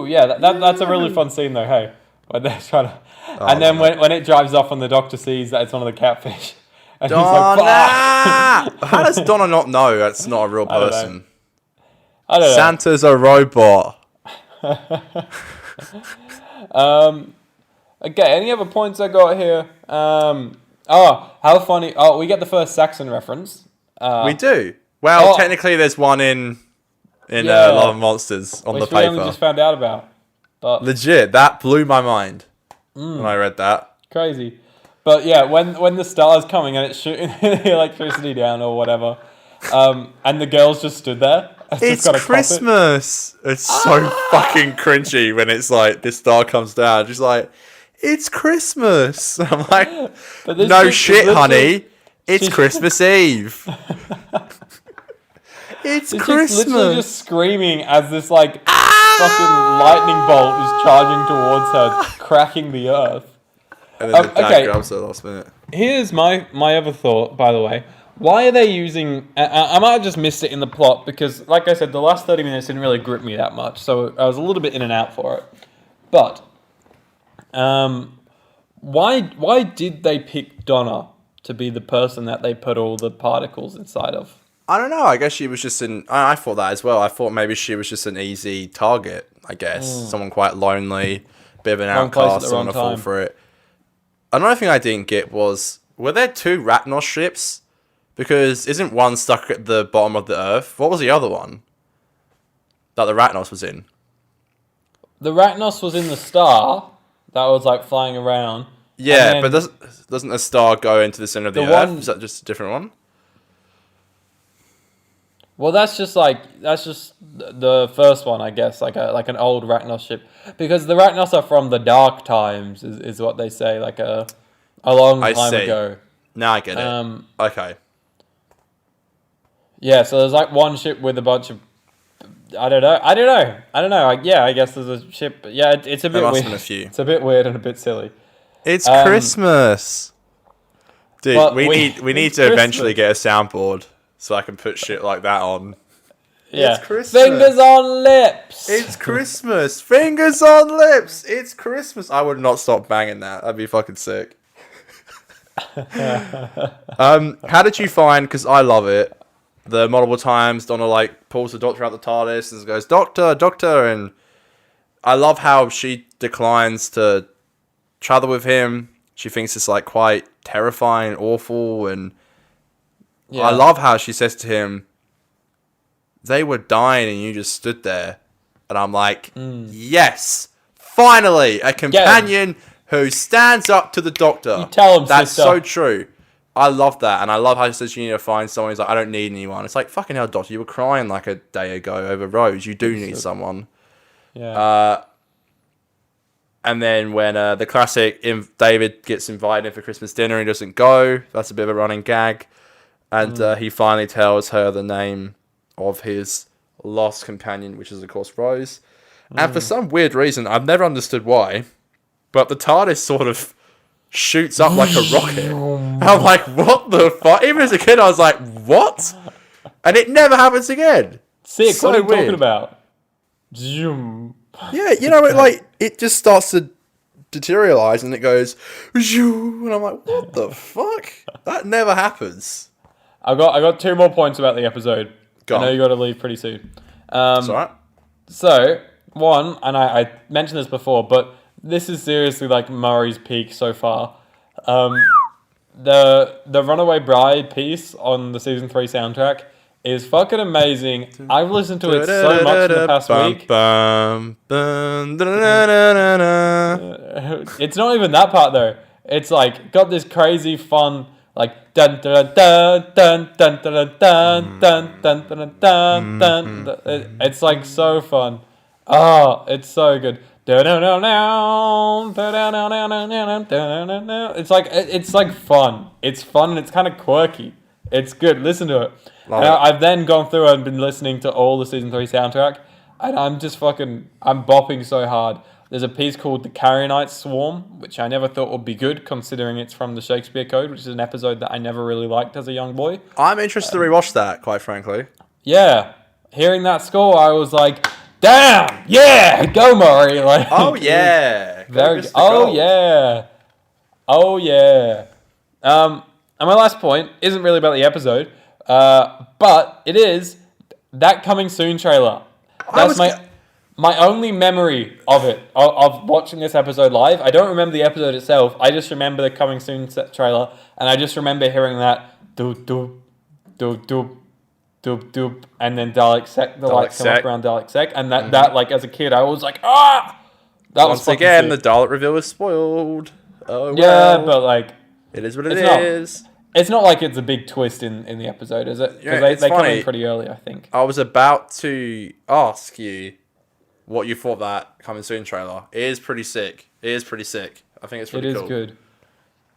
Yeah, that's a really fun scene though. Hey, when they're trying to, and then when it drives off and the Doctor sees that it's one of the catfish, and Donna! he's like, "Fuck!" How does Donna not know that's not a real person? I don't know. Santa's a robot. Okay, any other points I got here? How funny! Oh, we get the first Saxon reference. We do. Well, technically, there's one in Love and Monsters on the paper. Which we only just found out about. But legit, that blew my mind when I read that. Crazy. But yeah, when the star's coming and it's shooting the electricity down or whatever, and the girls just stood there. It's Christmas. It's so fucking cringy when it's like this star comes down. Just like, it's Christmas. I'm like, no shit, honey. It's Christmas Eve. It's Christmas. Literally just screaming as this fucking lightning bolt is charging towards her, cracking the earth. And then the dad grabs her last minute. Here's my other thought, by the way. Why are they using... I might have just missed it in the plot because, like I said, the last 30 minutes didn't really grip me that much, so I was a little bit in and out for it. But, why did they pick Donna to be the person that they put all the particles inside of? I don't know. I guess she was just I thought that as well. I thought maybe she was just an easy target, I guess. Someone quite lonely, bit of an outcast, someone to fall for it. Another thing I didn't get was, were there two Ratnos ships? Because isn't one stuck at the bottom of the Earth? What was the other one that the Ratnos was in? The Ratnos was in the star that was flying around. Yeah, but doesn't the star go into the center of the Earth? Is that just a different one? Well, that's just the first one, I guess, like an old Ratnos ship, because the Ratnos are from the Dark Times, is what they say, a long time ago. Now I get it. Okay. Yeah, so there's one ship with a bunch of, I don't know. I guess there's a ship. Yeah, it's a bit weird. A few. It's a bit weird and a bit silly. It's Christmas, dude. We need to eventually get a soundboard so I can put shit like that on. Yeah. It's Christmas. Fingers on lips. It's Christmas. Fingers on lips. It's Christmas. I would not stop banging that. That'd be fucking sick. How did you find? Because I love it. The multiple times Donna pulls the Doctor out the TARDIS and goes, "Doctor, Doctor," and I love how she declines to travel with him. She thinks it's quite terrifying, awful, and I love how she says to him, "They were dying and you just stood there," and I'm like, "Yes, finally, a companion who stands up to the Doctor." You tell him, that's sister. so true. I love that, and I love how she says you need to find someone. He's like, "I don't need anyone." It's like, fucking hell, Doctor, you were crying a day ago over Rose. You do need someone. Yeah. And then when the classic David gets invited in for Christmas dinner, he doesn't go. That's a bit of a running gag. And he finally tells her the name of his lost companion, which is, of course, Rose. And for some weird reason, I've never understood why, but the TARDIS sort of shoots up like a rocket. I'm like, what the fuck? Even as a kid, I was like, what? And it never happens again. Sick, So what are you weird. talking about? Zoom. Yeah, you know, it just starts to deteriorate and it goes, "Zhoo," and I'm like, what the fuck? That never happens. I got 2 more points about the episode. Go I know on. you got to leave pretty soon. It's alright. So, one, and I mentioned this before, but this is seriously like Murray's peak so far. The Runaway Bride piece on the season 3 soundtrack is fucking amazing. I've listened to it so much in the past week. It's not even that part though. It's like got this crazy fun like dun dun dun dun dun dun dun dun dun dun dun dun. It's like so fun. Oh, it's so good. It's like fun. It's fun and it's kind of quirky. It's good. Listen to it. And I've then gone through and been listening to all the season 3 soundtrack, and I'm bopping so hard. There's a piece called The Carrionites Swarm, which I never thought would be good, considering it's from the Shakespeare Code, which is an episode that I never really liked as a young boy. I'm interested to rewatch that, quite frankly. Yeah, hearing that score, I was like, damn, yeah, go Murray. Like, oh yeah, very. Oh yeah, oh yeah. And my last point isn't really about the episode, but it is that coming soon trailer. That's my only memory of it, of watching this episode live. I don't remember the episode itself. I just remember the coming soon trailer, and I just remember hearing that doop doop doop doop doop doop, and then Dalek Sec, the lights come up around Dalek Sec, and that like as a kid I was like, ah. That Once again, the Dalek reveal is spoiled. Oh yeah, well. but like it is what it is. It's not like it's a big twist in the episode, is it? Because they come in pretty early, I think. I was about to ask you what you thought of that coming soon trailer. It is pretty sick. I think it's pretty cool. It is good.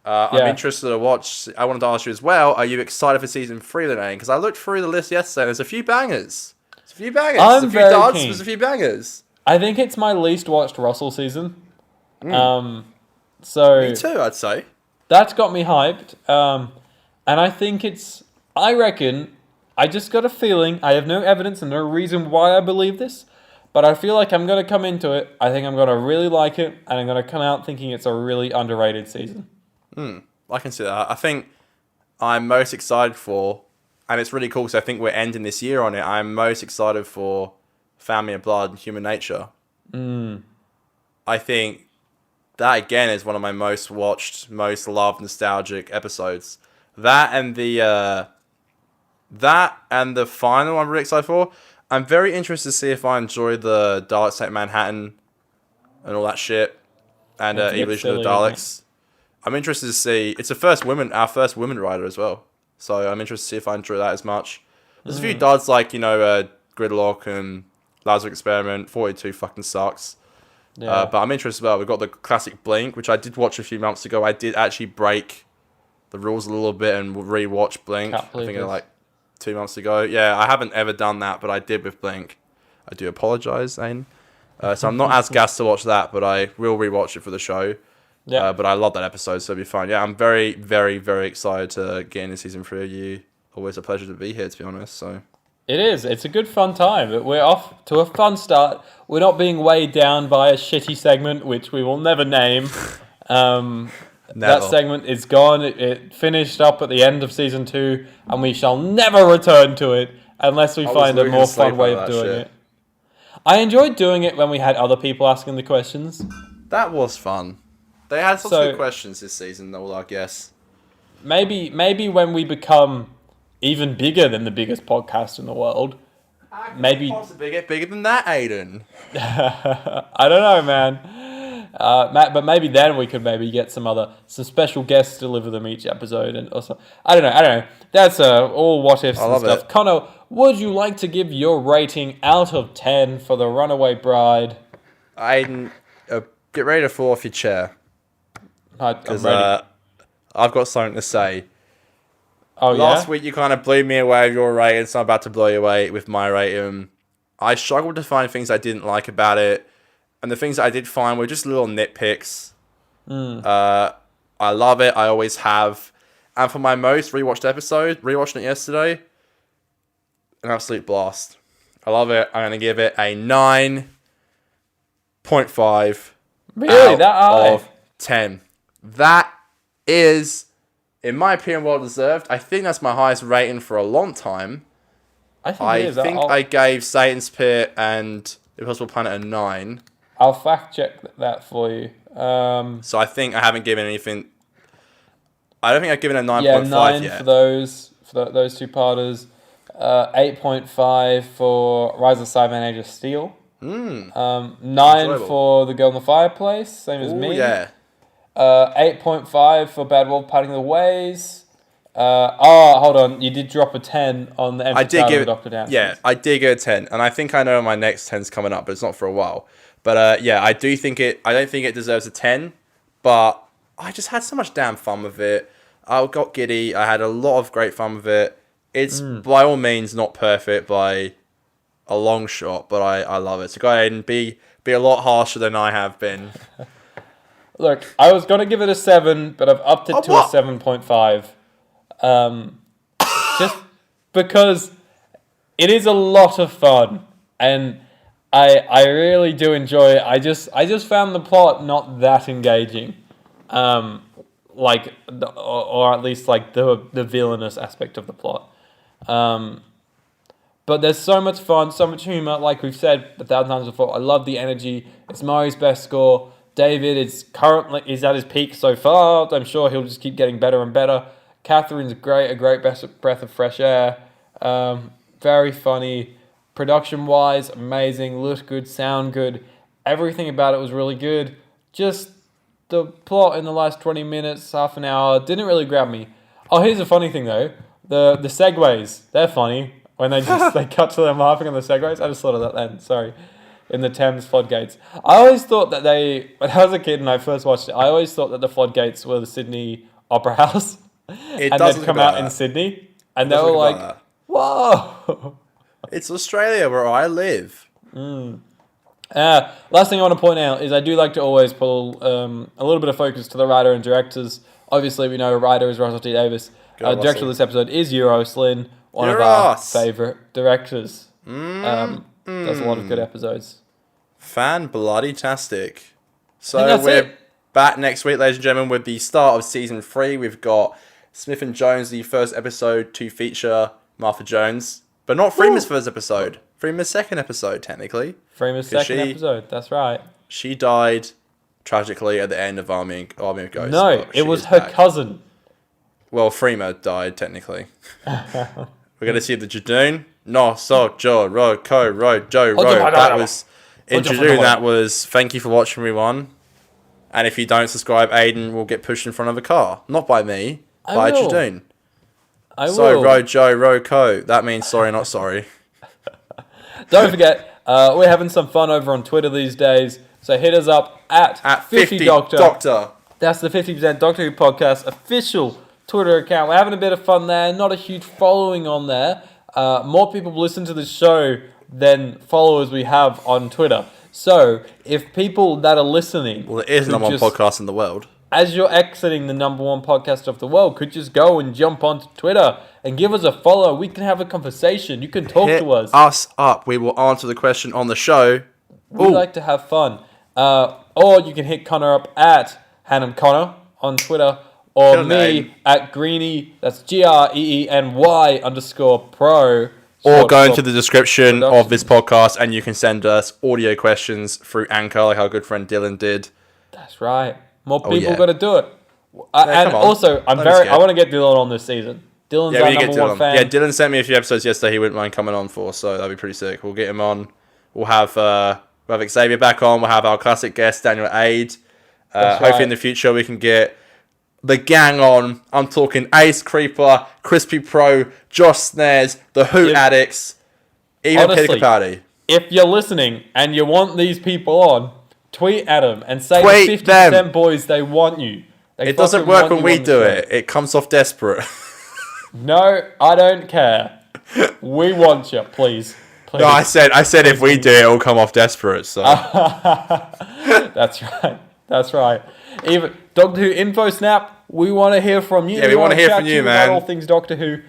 I'm interested to watch. I wanted to ask you as well, are you excited for season 3 then? Because I looked through the list yesterday and there's a few bangers. There's a few duds, there's a few bangers. I think it's my least watched Russell season. So me too, I'd say. That's got me hyped. And I think I reckon, I just got a feeling, I have no evidence and no reason why I believe this, but I feel like I'm going to come into it, I think I'm going to really like it, and I'm going to come out thinking it's a really underrated season. I can see that. I think I'm most excited for, and it's really cool because I think we're ending this year on it, I'm most excited for Family of Blood and Human Nature. I think that, again, is one of my most watched, most loved, nostalgic episodes. That and the final I'm really excited for. I'm very interested to see if I enjoy the Dalek State Manhattan and all that shit. And Evolution of the Daleks. I'm interested to see. It's our first women writer as well. So I'm interested to see if I enjoy that as much. There's a few duds like, Gridlock and Lazarus Experiment. 42 fucking sucks. Yeah. But I'm interested about, we've got the classic Blink, which I did watch a few months ago. I did actually break the rules a little bit and re-watch Blink. I think like 2 months ago. Yeah, I haven't ever done that, but I did with Blink. I do apologise, Zane. So I'm not as gassed to watch that, but I will re-watch it for the show. Yeah. But I love that episode, so it'll be fun. Yeah, I'm very, very, very excited to get into season 3 of you. Always a pleasure to be here, to be honest. So it is. It's a good fun time. We're off to a fun start. We're not being weighed down by a shitty segment, which we will never name. That segment is gone. It finished up at the end of season 2, and we shall never return to it unless we find a more fun way of doing it. I enjoyed doing it when we had other people asking the questions. That was fun. They had some good questions this season, though, I guess. Maybe when we become even bigger than the biggest podcast in the world. Maybe bigger than that, Aiden. I don't know, man. But maybe then we could maybe get some special guests to deliver them each episode, and also I don't know. That's all what ifs and stuff. It. Connor, would you like to give your rating out of 10 for the Runaway Bride? Aiden, get ready to fall off your chair. Because I've got something to say. Oh, Last week you kind of blew me away with your rating, so I'm about to blow you away with my rating. I struggled to find things I didn't like about it, and the things that I did find were just little nitpicks. I love it. I always have. And for my most rewatched episode, rewatching it yesterday, an absolute blast. I love it. I'm going to give it a 9.5 Really? out That high? of 10. That is, in my opinion, well deserved. I think that's my highest rating for a long time. I think I it is. think I gave Satan's Pit and Impossible Planet a 9. I'll fact check that for you. So I think I haven't given anything. I don't think I've given a 9.5 yeah, 9 yet. for those two parters. 8.5 for Rise of Cyber and Age of Steel. 9 Enjoyable. for The Girl in the Fireplace, same as me. Yeah. 8.5 for Bad Wolf Parting the Ways. Hold on. You did drop a 10 on the empty I did title give of Dr. Downstairs. Yeah, I did give it a 10, and I think I know my next 10's coming up, but it's not for a while. But yeah, I don't think it deserves a 10, but I just had so much damn fun with it. I got giddy. I had a lot of great fun with it. It's by all means not perfect by a long shot, but I love it. So go ahead and be a lot harsher than I have been. Look, I was going to give it a 7, but I've upped it to what? a 7.5. Just because it is a lot of fun, and I really do enjoy it. I just found the plot not that engaging, or at least like the villainous aspect of the plot. But there's so much fun, so much humor. Like we've said 1,000 times before, I love the energy. It's Murray's best score. David is at his peak so far. I'm sure he'll just keep getting better and better. Catherine's great, a great breath of fresh air. Very funny. Production-wise, amazing. Looked good, sound good. Everything about it was really good. Just the plot in the last 20 minutes, half an hour, didn't really grab me. Oh, here's a funny thing though. The segues, they're funny. When they cut to them laughing on the segues. I just thought of that then, sorry. In the Thames floodgates. I always thought that when I was a kid and I first watched it, I always thought that the floodgates were the Sydney Opera House. And they'd come out in Sydney. And they were like, whoa. It's Australia where I live. Last thing I want to point out is I do like to always pull a little bit of focus to the writer and directors. Obviously, we know writer is Russell T Davis. Director of this episode is Euros Lynn, one of our favourite directors. Does a lot of good episodes. Fan-bloody-tastic. So we're back next week, ladies and gentlemen, with the start of season 3. We've got Smith and Jones, the first episode to feature Martha Jones, but not Freeman's first episode. Freeman's second episode, technically. Freeman's second episode, that's right. She died tragically at the end of Army of Ghosts. No, it was her cousin. Well, Freema died, technically. We're going to see the Jadoon. No, so, Joe, Ro, Ko, Ro, Joe, Ro. That was... In Jadoon, that was... Thank you for watching, everyone. And if you don't subscribe, Aiden will get pushed in front of a car. Not by me, by Jadoon. So, Ro, Joe, Ro, Ko. That means sorry, not sorry. Don't forget, we're having some fun over on Twitter these days. So hit us up at 50 Doctor. That's the 50% Doctor Who Podcast official Twitter account. We're having a bit of fun there. Not a huge following on there. More people listen to the show than followers we have on Twitter. So if people that are listening... Well, it is the number one podcast in the world. As you're exiting the number one podcast of the world, could just go and jump onto Twitter and give us a follow. We can have a conversation. You can talk to us. Hit us up. We will answer the question on the show. We like to have fun. Or you can hit Connor up at Hannum Connor on Twitter. Or me at Greeny, that's GREENY_pro. Or go into the description of this podcast and you can send us audio questions through Anchor, like our good friend Dylan did. That's right. More people got to do it. Yeah, and also, I want to get Dylan on this season. Dylan's our number one fan. Yeah, Dylan sent me a few episodes yesterday he wouldn't mind coming on for, so that'd be pretty sick. We'll get him on. We'll have Xavier back on. We'll have our classic guest, Daniel Aid. Hopefully in the future we can get the gang on. I'm talking Ace Creeper, Crispy Pro, Josh Snares, the Who Addicts, even Peter Capaldi. If you're listening and you want these people on, tweet at them and say tweet the 50% boys, they want you. It doesn't work when we do it. It comes off desperate. No, I don't care. We want you, please. No, I said if we do it, it'll come off desperate. So That's right. That's right. Even Doctor Who Info Snap, we want to hear from you. Yeah, we want to hear from you, man. About all things Doctor Who.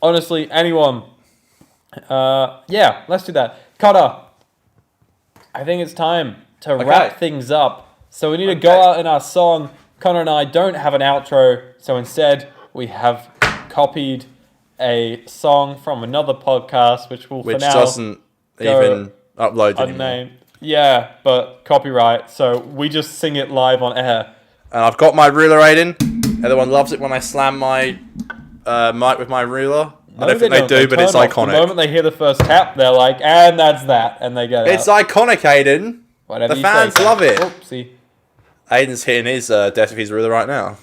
Honestly, anyone Yeah, let's do that. Connor, I think it's time to wrap things up. So we need to go out in our song. Connor and I don't have an outro, so instead we have copied a song from another podcast, which doesn't even upload anymore. Unnamed. Yeah, but copyright, so we just sing it live on air. And I've got my ruler, Aiden. Everyone loves it when I slam my mic with my ruler. I don't think they do, but it's iconic. The moment they hear the first tap, they're like, and that's that, and they get It's iconic, Aiden. Whatever the fans love it. Oopsie. Aiden's hitting his death with his ruler right now.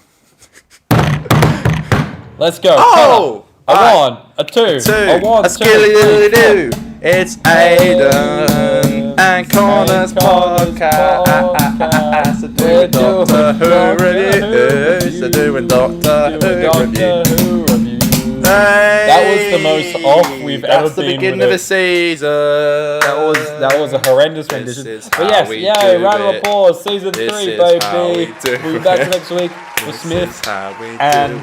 Let's go. Oh! A one, a two, a one, a skilly-dilly-doo. It's Aiden and Connor's podcast. So doing Doctor Who reviews. So doing Doctor Who reviews. That was the most off we've ever been. That's the beginning of the season. That was a horrendous rendition. But yes, round of applause, season 3, baby. We'll be back next week with Smith and